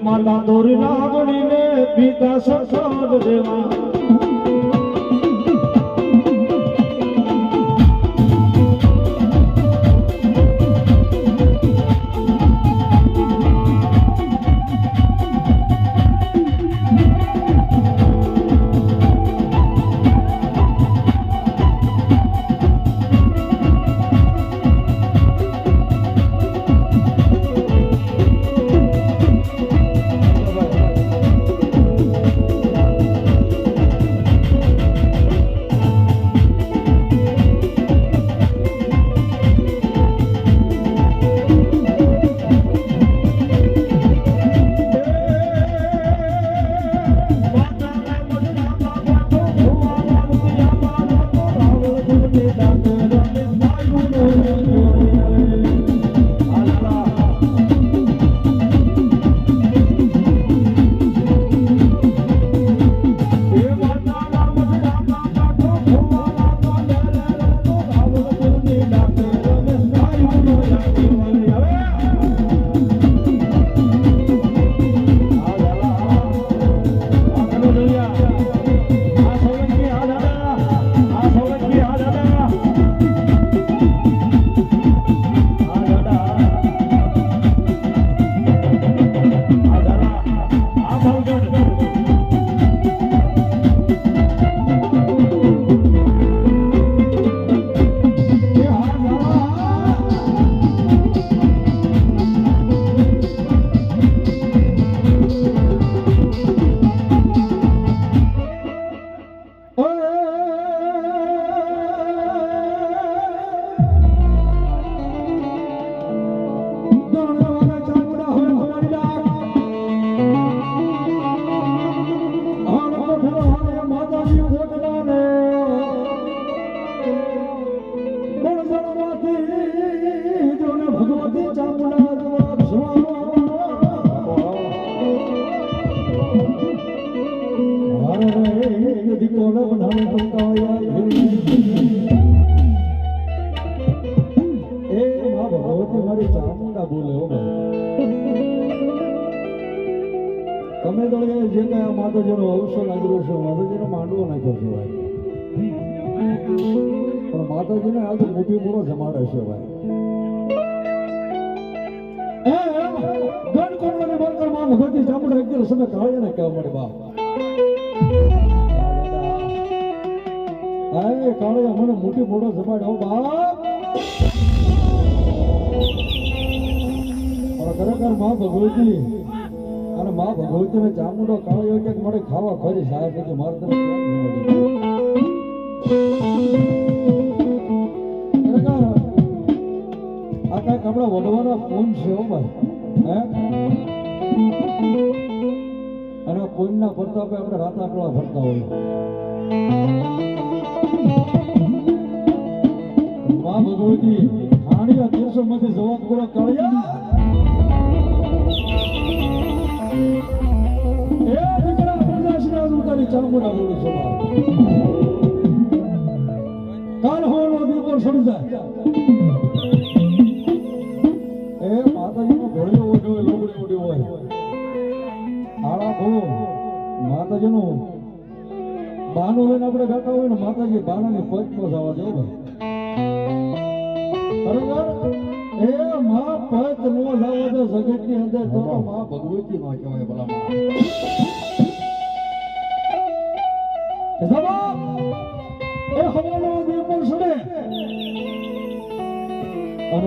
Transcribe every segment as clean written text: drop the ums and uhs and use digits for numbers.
માતા દોરી લાગણી ને પિતા સસર દેવા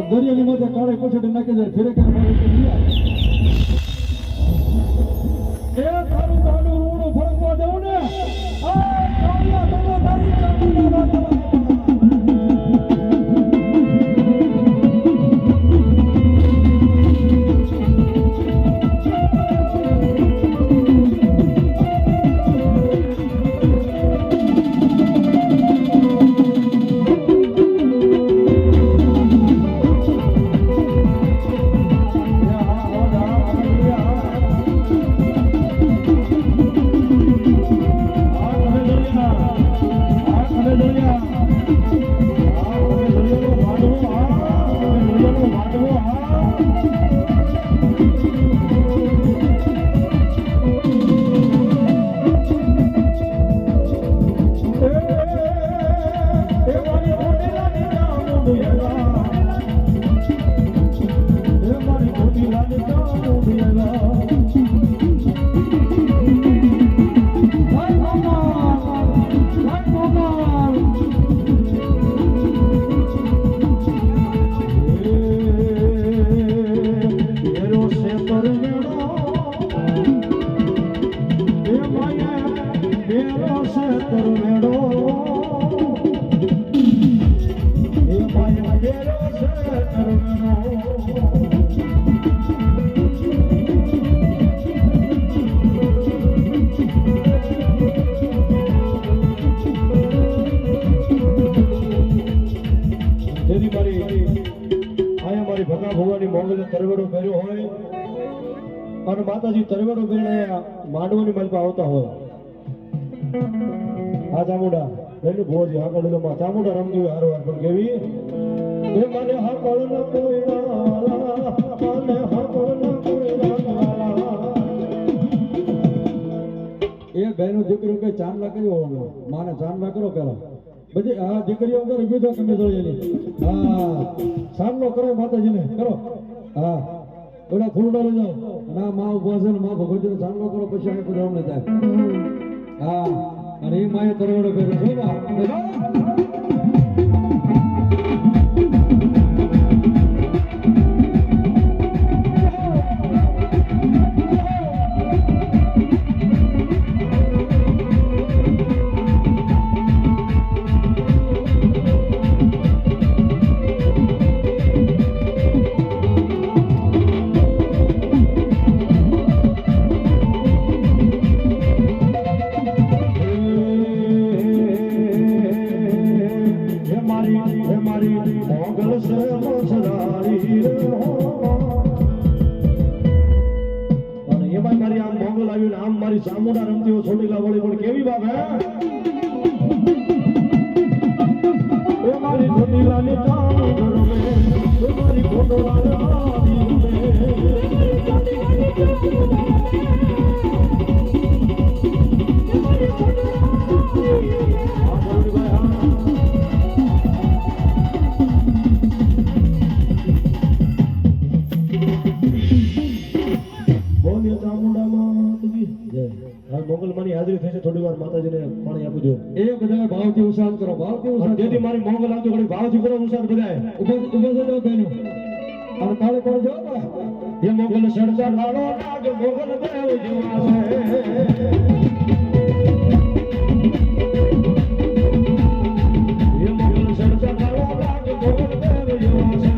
દરિયાની માથે કાળે કોઠે નાખી દે ફેરે કે એ તારું દાડું રૂડો ફરકવા દેવું ને આ કાળિયા તને તારી ચાંદીની વાત એ મારી ખોટી લાગે ચામુંડિયા તરવેડો કર્યો હોય અને માતાજી તરવેડો કરીને માંડવાની માલપા આવતા હોય આ ચામુંડા એનું ભોજી આગળ ચામુંડા રમતી હોય હારવાર પણ કેવી એ મને હાકળ ન કોઈ મને હાકળ ન કોઈ એ બેનો દીકરીઓ કઈ ચાંદલા કર્યો હોય માને ચાંદલા કરો પેલા બધી આ દીકરીઓ અંદર બીજો તમે જોયેલી હા સામનો કરો માતાજીને કરો હા ઓલા ફૂલડા લઈ જાઓ ના માં ઉભા છે ને માં ભગવતીને ચાંદલો કરો પછી આ બધા અમને થાય હા અને એ માએ તરવડો કર્યો છો ચામુંડા રમતી હોય છોડીલા વળી પણ કેવી બાપ હે મારી છોડીલાની ચામુંડા રમે મારી ફોટોલાને આદી મોગલમાની હાજરી થશે થોડી વાર માતાજીને પાણી આપજો એ બધા ભાવથી ઉત્સાહ કરો ભાવથી ઉત્સાહ જેથી મારી મોગલ આવજો ઘડી ભાવથી કરો ઉત્સાહ બધા ઉભા થજો બેનો અને તાળે પડજો એ મોગલ સડતા કાળો નાગ મોગલ દેવ જીવા છે એ મોગલ સડતા કાળો નાગ મોગલ દેવ જીવા છે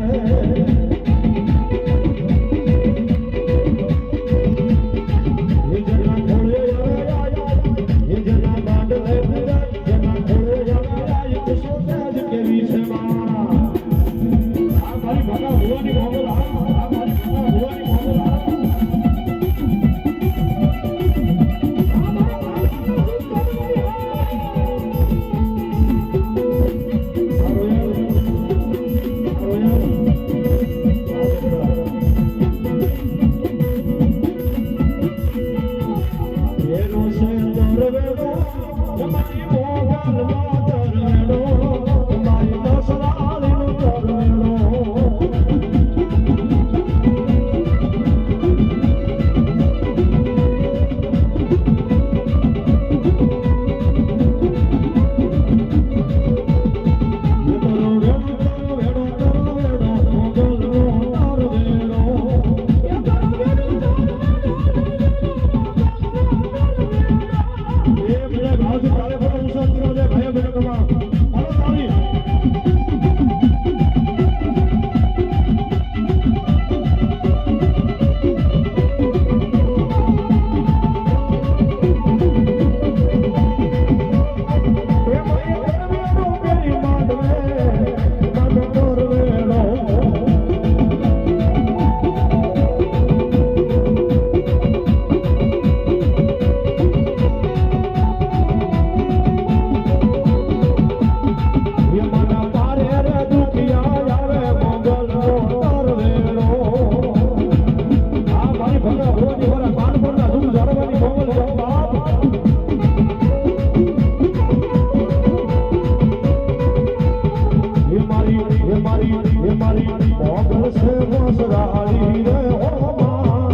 મારી મોગલ છે વસરાળી રે ઓ માં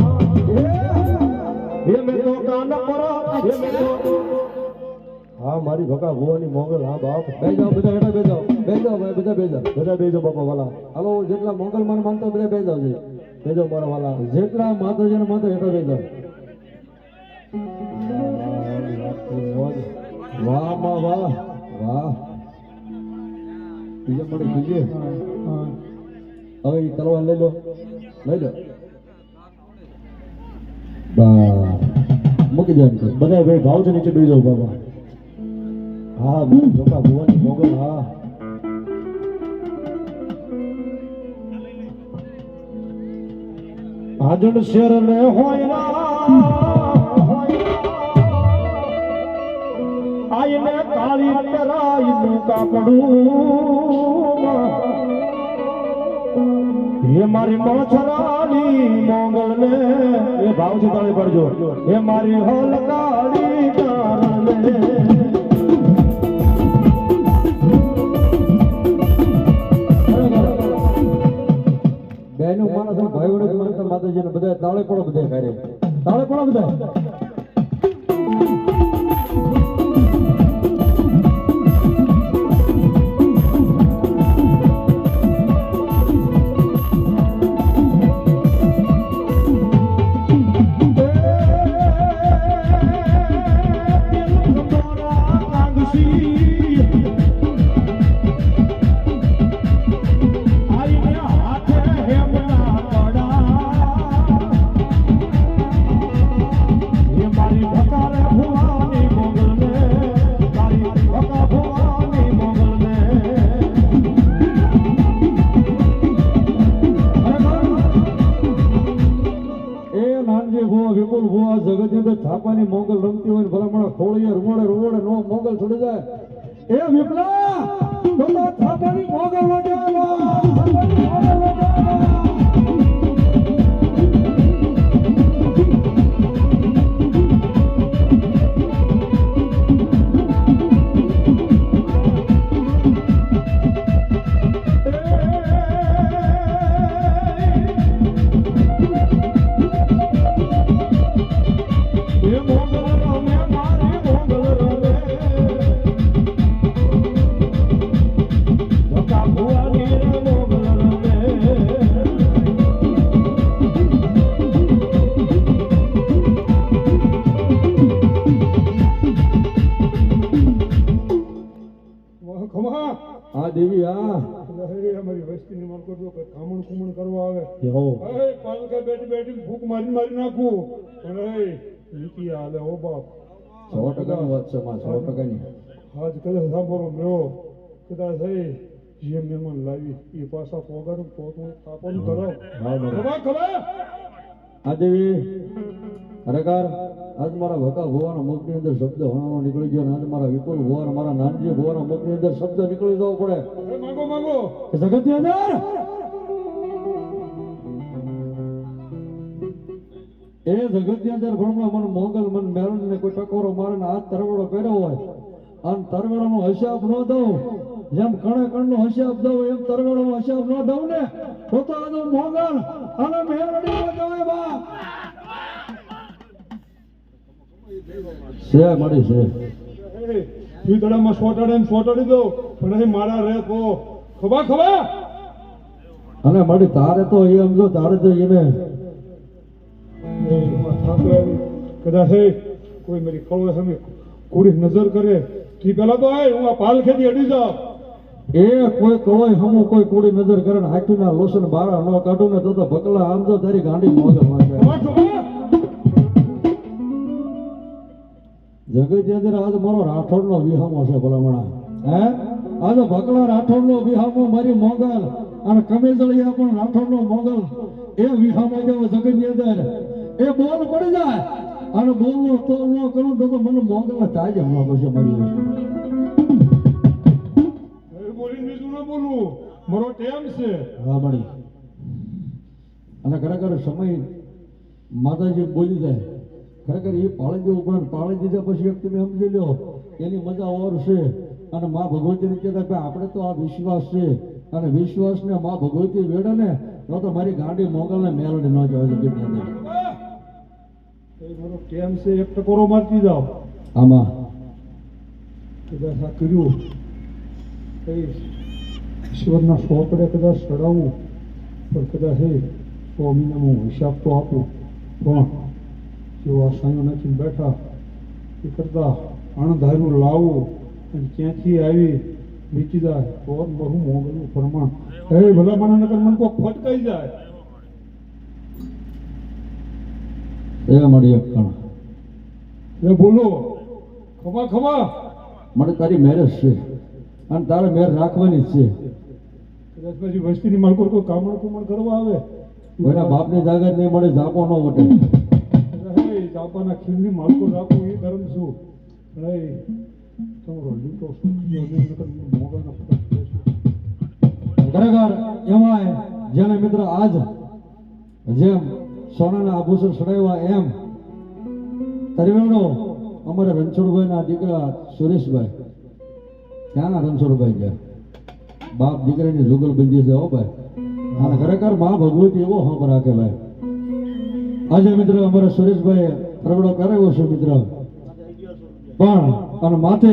એ મેં તો કાન પર એ મેં તો હા મારી ભકા ભુવાની મોગલ હા બાપ બેજો બધા હેઠા બેજો બેજો ભાઈ બધા બેજો બધા બેજો બાપા વાલા હાલો જેટલા મોગલ માન માનતો બધા બેજો છે બેજો મારા વાલા જેટલા માતાજીને માનતો હેઠા બેજો વાહ માં વાહ વાહ બીજા મળે બીજે હવે ઈ તલવાર લઈ લો બા મૂકી દે બધા ભાઈ ભાવ છે નીચે બેજો બાબા હા મારી ભકા ભુવાની મોગલ હા આજન શેર ને હોય આઈને કાળી તરાઈનું કાપડું હે મારી મોછરાલી મોગલ ને એ ભાવથી તાળી પડજો હે મારી હોલ કાળી કારણે બેનું માણસ ભાઈ વડે માનતા માતાજીને બધા તાળે પડો બધા ખાય તાળે પડો બધા વિપુલ ભુવા જગત ની થાપાની મોગલ રમતી હોય ભલામણા ખોળીએ રૂવડે નો મોગલ છોડી જાય એ વિપલા તો થાપાની મોગલ હા દેવી હા અમારી વસ્તી ની માલ કરજો કે કામણ કુમણ કરવા આવે હો પાલકા બેઠી બેઠી ભૂખ મારી નાખું પણ એ નીતિ હાલે ઓ બાપ 100% ની વાત છે માં 100% ની આજ કદાચ સાંભળો મેળો કદાચ જે મહેમાન લાવી એ પાછા પોગાનું પોતું તાપવાનું કરાવ ખબર આ દેવી ખરેખર આજ મારા ભકા ભુવાના મુખની અંદર શબ્દ હણાનો નીકળી ગયો આજ મારા વિપુલ ભુવાના મારા નાનજી ભુવાના મુખની અંદર શબ્દ નીકળી જવો પડે માંગો જગત ની અંદર એ જગત ની અંદર ભણવા મન મોગલ મન મેરણ ને કોઈ ટકોરો મારે ને હાથ તરવડો કર્યો હોય અને તરવડાનો હિસાબ ન દઉં જેમ કણે કણનો હિસાબ દઉં એમ તરવડાનો હિસાબ ન દઉં ને તો આ મોગલ અને મેરડી જવાય બા છે મળી છે ઈ ગળામાં સોટાડી દો પણ અહીં મારા રે કો ખબર અને મળી તારે તો એ સમજો તારે તો એને કદાચ કોઈ મારી ખળો સામે કોડી નજર કરે તી પેલા તો હું આ પાલ ખેતી અડી જાઉં એ કોઈ કહોય હમું કોઈ કુડી નજર કરે ને હાથીના લોસન બારા ન કાઢું ને તો ભકલા આમ તો તારી ગાંડી મોગલ વાગે જગત ની અંદર આજ મારો રાઠોડ નો વિહામો છે ભલામણા હે આજ ભકલા રાઠોડ નો વિહામો મારી મોગલ અને કમેજળિયા પણ રાઠોડ નો મોગલ એ વિહામો જેવો જગત ની અંદર એ બોલ પડી જાય અને બોલનો તો ન કરું તો મને મોગલ ને તાજ હમણાં પછી મારી બોલીને બીજું ન બોલવું મારો ટેમ છે હા મળી અને ખરેખર સમય માતાજી બોલી જાય ખરેખર એ પાળી દેવું પડે પાળી દીધા પછી એક તમે સમજી લો એની મજા ઓર છે અને મા ભગવતીને કહેતા કે આપણે તો આ વિશ્વાસ છે અને વિશ્વાસને માં ભગવતી વેડે ને તો મારી ગાડી મોગલને મેલડી ન જવા દે ગીતને. એ મારો ટેમ છે એક ટકોરો મારતી જાઓ આમાં કદાચ આ કર્યું કઈ ઈશ્વરના સોપડે કદાચ ચડાવવું પણ કદાચ એ 100 મહિનામાં હું હિસાબ તો આપું પણ જેવો આ સાંયો નાખીને બેઠા એ કરતા અણધાર્યું લાવવું અને ક્યાંથી આવી વીતી જાય તો બહુ મોગલનું પ્રમાણ એ ભલા માના નગર મન કોક ફટકાઈ જાય એ મળી એક કણ એ બોલો ખમા ખમા મને તારી મેરેજ છે અને તારે મેર રાખવાની જ છે. કદાચ પછી વસ્તીની માલકો કોઈ કામણ કુમણ કરવા આવે કોઈના બાપની જાગત નહીં મળે ઝાપો ન વટે. હે જાપાના ખીલની માલકો રાખવું એ ધર્મ શું હે તમારો લીટો મોગલના ફટક દેશે. ખરેખર એમાંય જેને મિત્ર આજ જેમ સોનાના આભૂષણ ચડાવ્યા એમ તરવેણો અમારા રણછોડભાઈના દીકરા સુરેશભાઈ ક્યાંના રણછોડભાઈ ગયા બાપ દીકરાની જુગલબંધી છે હો ભાઈ. અને ખરેખર માં ભગવતી એવો હક રાખે ભાઈ. આજે મિત્ર અમારા સુરેશભાઈ તરવેડો કરાવ્યો છે મિત્ર પણ અને માથે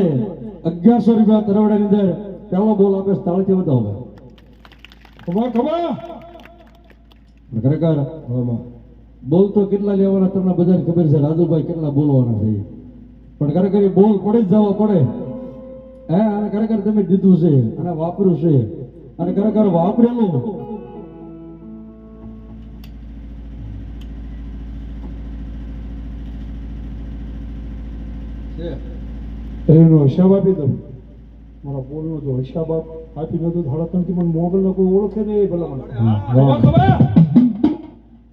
1100 રૂપિયા તરવેડાની અંદર પહેલો બોલ આપે તાળીથી બતાવો ભાઈ. ખમા ખમા ખરેખર બોલ તો કેટલા લેવાના તમને બધાને ખબર છે. રાજુભાઈ કેટલા બોલવાના છે પણ ખરેખર એ બોલ પડી જ જવા પડે હે. અને ખરેખર તમે દીધું છે અને વાપર્યું છે અને ખરેખર વાપરેલું એનો હિસાબ આપી દઉં મારા બોલનો જો હિસાબ આપી નતો ધડકણથી પણ મોગલને કોઈ ઓળખે નહીં ભલા મને ખમા ખમા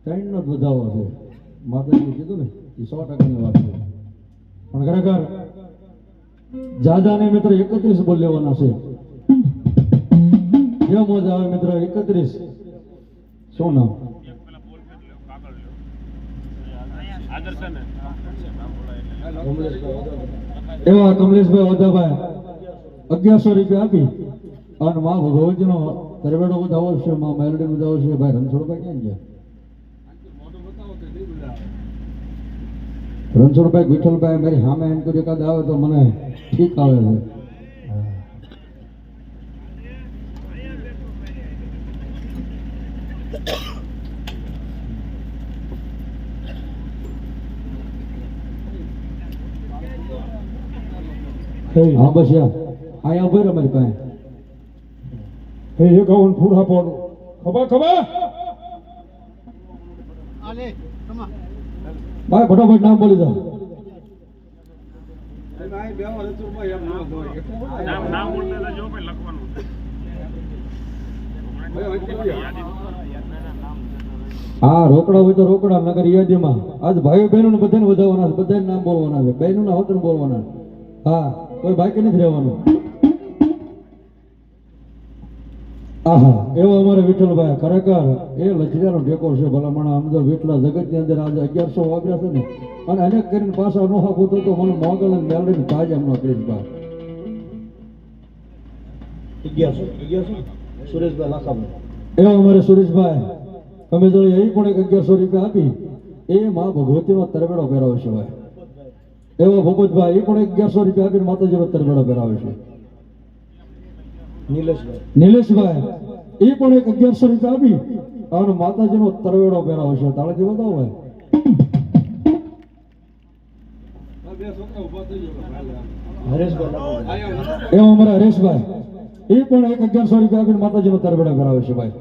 ત્રણનો જ વધાવો છે માતાજી કીધું ને એ 100%ની વાત છે. પણ ખરેખર જાજાને મિત્ર 31 બોલ લેવાના છે. જે મોજ આવે મિત્ર 31. શું નામ એવા કમલેશભાઈ ઓધાભાઈ 1100 રૂપિયા આપી અને માં ભગવતીનો તરવેડો વધાવો છે માં મેલડી વધાવો છે. ભાઈ રણછોડભાઈ ક્યાં ગયા? રણછોડભાઈ વિઠ્ઠલભાઈ મારી સામે એમ કોઈ એકાદ આવે તો મને ઠીક આવે છે. હા બસ યાર અહીંયા ઉભો રહે મારી પાસે. હે એ ગાઉન ફૂડા પાડો ખબા ખબા ભાઈ ફટાફટ નામ બોલી દો. હા રોકડા હોય તો રોકડા નગર યાદીમાં આજ ભાઈઓ બહેનો બધાને વધાવવાના છે. બધાને નામ બોલવાના છે. બહેનોના હોતન બોલવાના. હા કોઈ બાકી નથી રહેવાનું. આહા એવો અમારે વિઠ્ઠલભાઈ ખરેખર એ લચડિયાનો ટેકો છે ભલામણ. આમ તો વિઠ્ઠલા જગતની અંદર આજે 1100 વાગ્યા છે ને અને અનેક કરીને પાછા નો હાથ તો મને મોગલ અને મેલડીને તાજ એમનો કરીને બા 1100 સુરેશભાઈ લાખાભાઈ એવો અમારે સુરેશભાઈ તમે જોડે એ પણ 1100 રૂપિયા આપી એ માં ભગવતીનો તરવેડો પહેરાવે છે ભાઈ. એવો ભૂપતભાઈ એ પણ 1100 રૂપિયા આપીને માતાજીનો તરવેડો પહેરાવે છે. નિલેશભાઈ એ પણ 1100 રૂપિયા આપી અને માતાજીનો તરવેડો પહેરાવે છે. તાળીથી બતાવો ભાઈ. એવો અમારા હરેશભાઈ એ પણ 1100 રૂપિયા આપીને માતાજીનો તરવેડો પહેરાવે છે ભાઈ.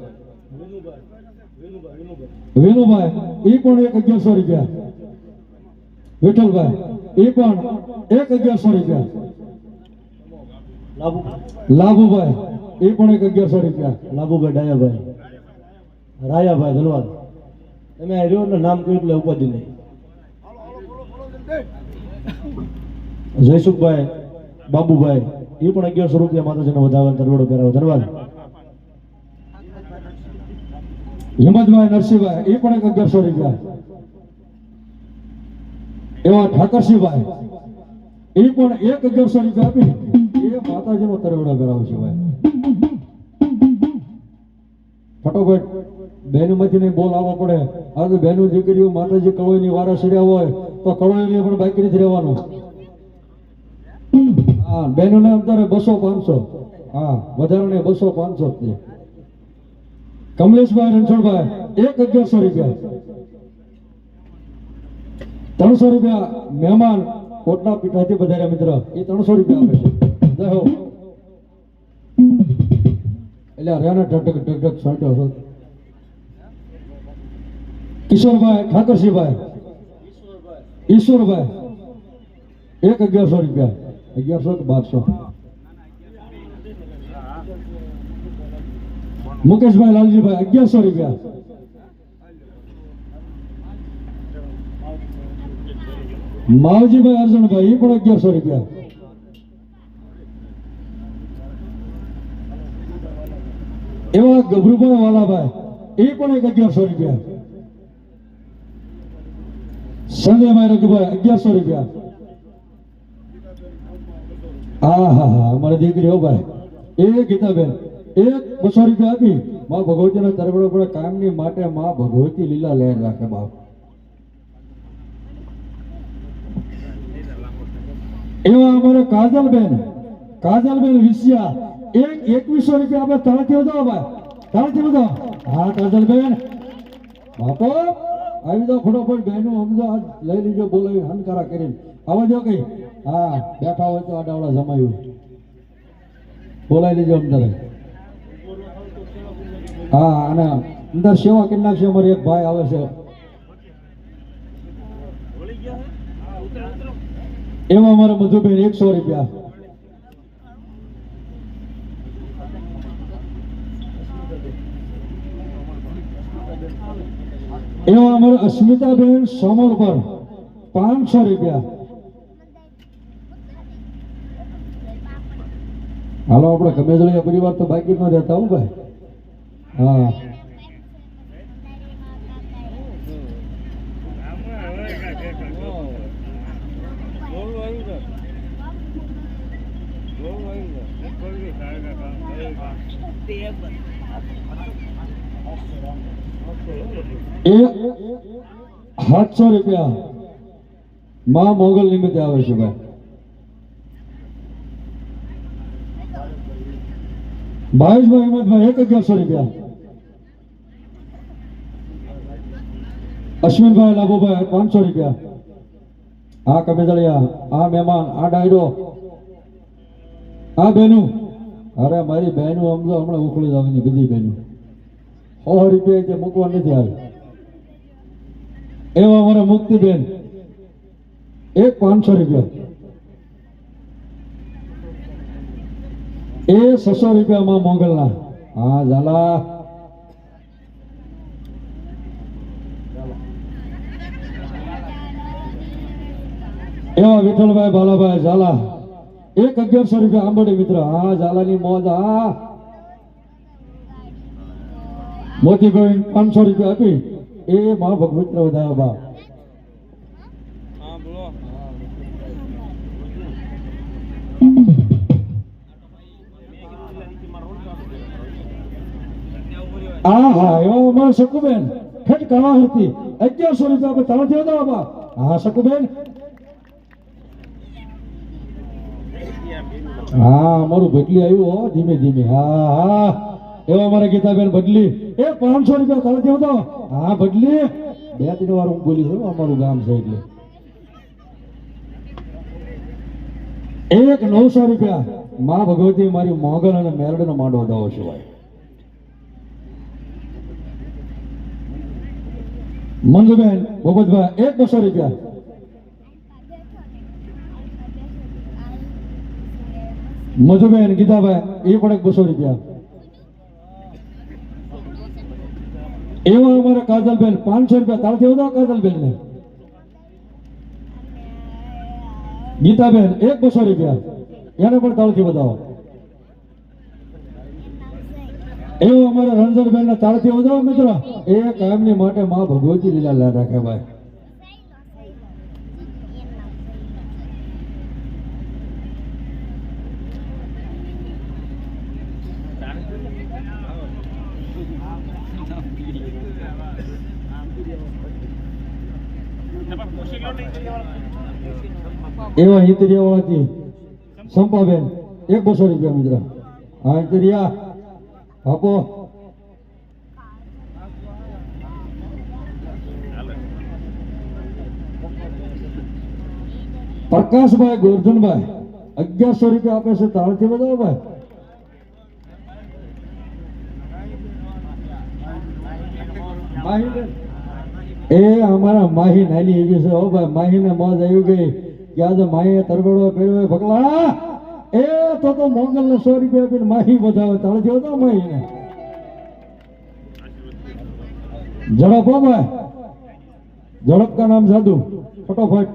વેનુભાઈ એ પણ 1100 રૂપિયા. વિઠ્ઠલભાઈ એ પણ 1100 રૂપિયા. લાભુભાઈ એ પણ 1100 રૂપિયા. લાભુભાઈ ડાયાભાઈ રાયાભાઈ ધનવાદ તમે આ રહ્યો ને નામ કહ્યું એટલે ઉપાધિ નહીં. જયસુખભાઈ બાબુભાઈ એ પણ 1100 રૂપિયા માતાજીનો વધાવવાનો તરવેડો પહેરાવો ધનવાદ. હિંમતભાઈ નરસિંહભાઈ એ પણ 1100 રૂપિયા. એવા ઠાકરસિંહભાઈ એ પણ 1100 રૂપિયા આપી એ માતાજીનો તરવેડો કરાવે છે ભાઈ. ફટોફટ બહેનોમાંથી નહીં બોલ આવવો પડે. આ તો બહેનો દીકરીઓ માતાજી કળોઈની વારા સર્યા હોય તો કળોઈને પણ બાકી નથી રહેવાનું. હા, બહેનોને અત્યારે 200-500, હા વધારાને 200-500 જ છે. કમલેશભાઈ રણછોડભાઈ 1100 રૂપિયા. 300 રૂપિયા મહેમાન કોટના પીઠાથી પધાર્યા મિત્ર, એ 300 રૂપિયા આપે છે. જય હો. એટલે હરિયાણા ઢક ઢક ઢક છાંટ્યો છો. કિશોરભાઈ ઠાકરસિંહભાઈ ઈશ્વરભાઈ 1100 રૂપિયા. 1100 કે 1200. મુકેશભાઈ લાલજીભાઈ 1100 રૂપિયા. માવજીભાઈ અર્જુનભાઈ એ પણ 1100 રૂપિયા. એવા ગભરુભાઈ વાલાભાઈ એ પણ 1100 રૂપિયા. સંજયભાઈ રઘુભાઈ 1100 રૂપિયા. હા હા હા, અમારી દીકરી હો ભાઈ એ ગીતાબેન 200 રૂપિયા આપી. માં ભગવતીના તરફડો પડે કામની માટે માં ભગવતી લીલા લહેર રાખે બાપ. એવા અમારે કાજલબેન વિસિયા 2100 રૂપિયા આપણે તાળથી વધાવો ભાઈ, તાળથી વધાવો. હા કાજલબેન બાપો આવી જાઓ ફટોફટ. બહેનો સમજો આજ લઈ લીજો, બોલાવી હનકારા કરીને આવા દો કઈ. હા બેઠા હોય તો આડાવડા જમાયું બોલાવી લીજો અંદર. હા અને અંદર સેવા કરી નાખશે. અમારે એક ભાઈ આવે છે એવા અમારે મધુબેન 100 રૂપિયા. એવા અમારે અસ્મિતાબેન સોમલ પર 500 રૂપિયા. હાલો આપણે ગમેજળિયા પરિવાર તો બાકી ન રહેતા હું ભાઈ. હા એ 700 રૂપિયા માં મોગલ નિમિત્તે આવે છે ભાઈ. ભાવેશભાઈ હિંમતભાઈ 1100 રૂપિયા. અશ્વિનભાઈ લાભુભાઈ 500 રૂપિયા. આ કમેજળિયા, આ મહેમાન, આ ડાયરો, આ બહેનું. અરે મારી બહેનું સમજો હમણાં ઉખડી જવાની બધી બહેનું 100 રૂપિયા તે મૂકવા નથી આવી. એવા અમારા મુક્તિબેન 500 રૂપિયા. એ 600 રૂપિયામાં મોગલના. હા ઝાલા એવા વિઠ્ઠલભાઈ બાલાભાઈ ઝાલા 1100 રૂપિયા આંબોડી મિત્ર. હા ઝાલાની મોજ. હા મોતીભાઈ 500 રૂપિયા આપી. એ મા ભગવત વધારે બા. હા હા એવા અમારે શકુબેન ઠેઠ કાળા હતી 1100 રૂપિયા આપણે તાળાથી વધાવો બા. હા શકુબેન. હા અમારું બદલી આવ્યું હો ધીમે ધીમે. હા હા એવા અમારે ગીતાબેન બદલી 500 રૂપિયા તાળાથી વધાવો. હા બદલી 2-3 વાર હું બોલી છું અમારું ગામ છે એટલે. 900 રૂપિયા માં ભગવતી મારી મોગલ અને મેરડનો માંડો વધાવો છે ભાઈ. મંજુબેન ભગવતભાઈ 200 રૂપિયા. મધુબેન ગીતાભાઈ એ પણ 200 રૂપિયા. એવા અમારે કાજલબેન 500 રૂપિયા તાળથી વધાવો કાજલબેન ને. ગીતાબેન 200 રૂપિયા એને પણ તાળથી વધાવો. એવો અમારે રંજનબેન ને તાળથી વધાવો મિત્રો. એ કામની માટે માં ભગવતી લીલા લહેર રાખે ભાઈ. એવા હિતરિયા વાળાથી સંપાબેન 200 રૂપિયા મિત્ર. હા હિતરિયા આપો. પ્રકાશભાઈ ગોરધનભાઈ 1100 રૂપિયા આપે છે. તાળથી બતાવો ભાઈ. એ અમારા માહી નાની એવી છે. હો ભાઈ માહીને મોજ આવી ગઈ કે આજે માહીએ તરબડો કર્યો ભગલા. એ તો મોંગલ ને 100 રૂપિયા આપીને માહી વધાવે. તાળથી બતાવો માહીને. ઝડપ હો ભાઈ, ઝડપ કા નામ જાદુ. ફટોફટ.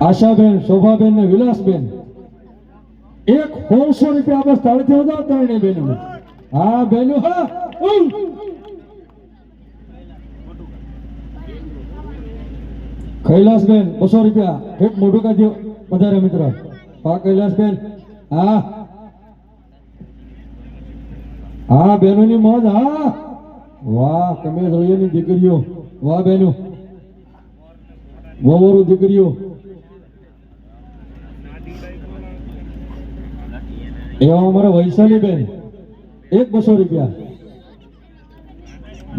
આશાબેન, શોભાબેન ને વિલાસબેન 100 રૂપિયા આપણે તાળથી વધાવો. ત્રણેય બેનો. હા બેનો. હા કૈલાસબેન 200 રૂપિયા. ઠેક મોઢું કાઢ્યો વધારે મિત્ર. હા કૈલાસબેન. હા હા બહેનોની મોજ. હા વાહ કમેજળિયાની દીકરીઓ. વાહ બહેનો, વહુવරු દીકરીઓ. એવા અમારા વૈશાલી બેન 200 રૂપિયા.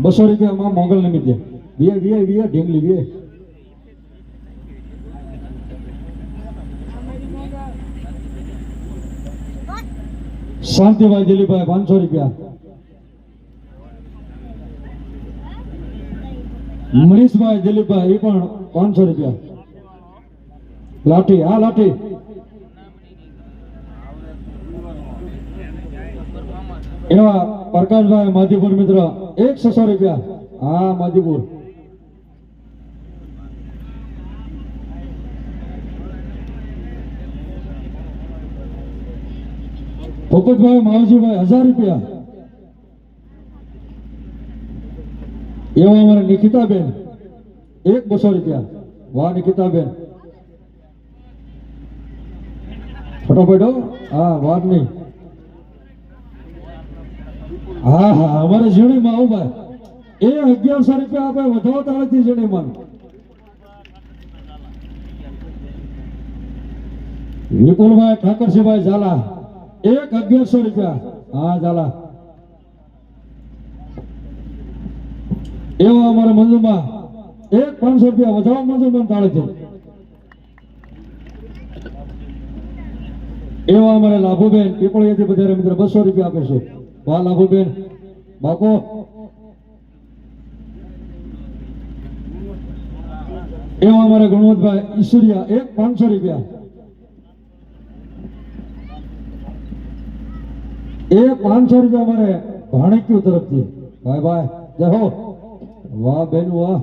200 રૂપિયા માં મોગલ નિમિત્તે. વીએ ઢીંગલી વીએ. શાંતિભાઈ દિલીપભાઈ 500 રૂપિયા. મનીષભાઈ દિલીપભાઈ એ પણ 500 રૂપિયા. લાઠી. હા લાઠી. એવા પ્રકાશભાઈ માધીપુર મિત્ર 100 રૂપિયા. હા માધીપુર. પોપટભાઈ માવજીભાઈ 1000 રૂપિયા. એવા અમારા નિકિતાબેન 200 રૂપિયા. વાહ નિકિતાબેન ફટોફટ. હા વાત નહીં. હા હા અમારે ઝીણીમાં આવું ભાઈ. એ 1100 રૂપિયા આપે વધાવો તાળથી ઝીણીમાં. વિપુલભાઈ ઠાકરસિંહભાઈ ઝાલા 1100 રૂપિયા. હા ઝાલા. એવા અમારા મંજુમાં 500 રૂપિયા વધાવો મંજુમાં તાળથી. એવા અમારે લાભુબેન પીપળિયાથી વધારે મિત્ર 200 રૂપિયા આપે છે. વાહ લાભુબેન બાપો. એવા અમારે ગુણવંતભાઈ ઈશ્વરિયા 500 રૂપિયા. 500 રૂપિયા અમારે ભાણક્યુ તરફથી. ભાઈ ભાઈ જય હો. વાહ બેન વાહ.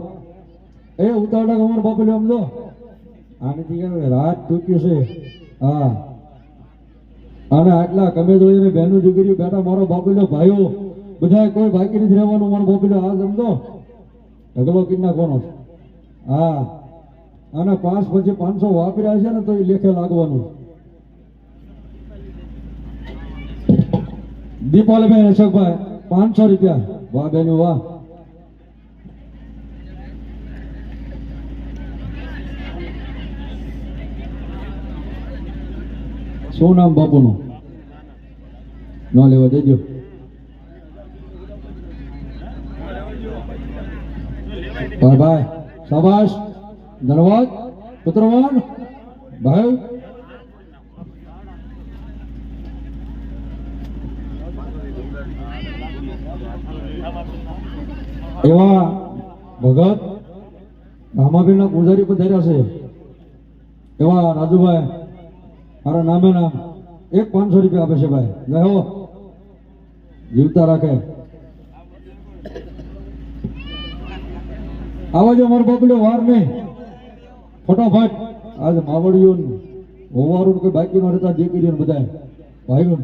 એ ઉતાવળા અમારો બાપુ આમ જો આની રાત તૂટ્યું છે. હા અને આટલા કમેજોળીની બહેનો દીકરીઓ બેટા મારો બાપુલો ભાઈઓ બધા કોઈ બાકી નથી રહેવાનું. મારો બાપુલો આ સમજો ઢગલો કરી નાખવાનો. હા અને 5 પછી 500 વાપર્યા છે ને તો એ લેખે લાગવાનું. દીપાલભાઈ અશોકભાઈ 500 રૂપિયા. વાહ બેનું વાહ. શું નામ બાપુનું ન લેવા દેજો. ભાઈ શાબાશ ધન્યવાદ પુત્રવાન ભાઈ. એવા ભગત રામાબેનના પૂજારી પધાર્યા છે. એવા રાજુભાઈ મારા નામે નામ 500 રૂપિયા આપે છે ભાઈ. જય હો જીવતા રાખે. આવા જો મારો બાપલો વાર નહીં ફટાફટ. આજે માવડીઓ હોવારું કોઈ બાકી ન રહેતા દીકરીઓ બધા ભાઈઓ